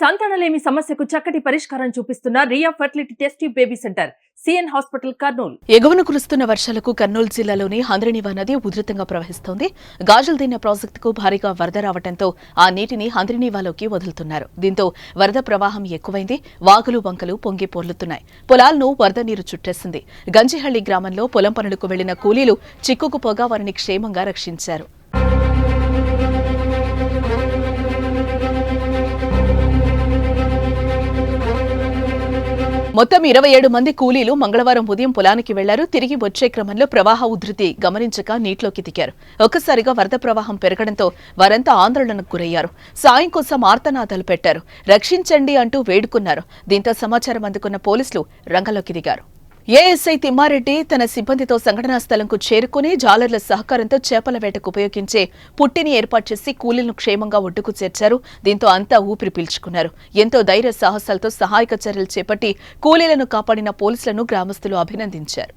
సంతానలేమి సమస్యకు చక్కటి పరిష్కారం చూపిస్తున్న Riya fertility test tube baby center CN hospital Kurnool. ఎగువన కురుస్తున్న వర్షాలకు కర్నూలు జిల్లాలోని హంద్రినీవా నది ఉధృతంగా ప్రవహిస్తోంది. గాజులదిన్న ప్రాజెక్టుకు భారీగా వరద రావడంతో ఆ నీటిని హంద్రినీవాలోకి వదులుతున్నారు. దీంతో వరద ప్రవాహం ఎక్కువైంది. వాగులు వంకలు పొంగి పొర్లుతున్నాయి. పొలాలను వరద నీరు చుట్టేసింది. గంజిహళ్లి గ్రామంలో పొలం పనులకు వెళ్లిన కూలీలు చిక్కుకుపోగా వారిని క్షేమంగా రక్షించారు. మొత్తం 27 మంది కూలీలు మంగళవారం ఉదయం పొలానికి వెళ్లారు. తిరిగి వచ్చే క్రమంలో ప్రవాహ ఉధృతి గమనించక నీటిలోకి దిగారు. ఒక్కసారిగా వరద ప్రవాహం పెరగడంతో వారంతా ఆందోళనకు గురయ్యారు. సాయం కోసం ఆర్తనాదాలు పెట్టారు. రక్షించండి అంటూ వేడుకున్నారు. దీంతో సమాచారం అందుకున్న పోలీసులు రంగంలోకి దిగారు. ఏఎస్ఐ తిమ్మారెడ్డి తన సిబ్బందితో సంఘటనా స్థలంకు చేరుకుని జాలర్ల సహకారంతో చేపల వేటకు ఉపయోగించే పుట్టిని ఏర్పాటు చేసి కూలీలను క్షేమంగా ఒడ్డుకు చేర్చారు. దీంతో అంతా ఊపిరి పీల్చుకున్నారు. ఎంతో ధైర్య సాహసాలతో సహాయక చర్యలు చేపట్టి కూలీలను కాపాడిన పోలీసులను గ్రామస్తులు అభినందించారు.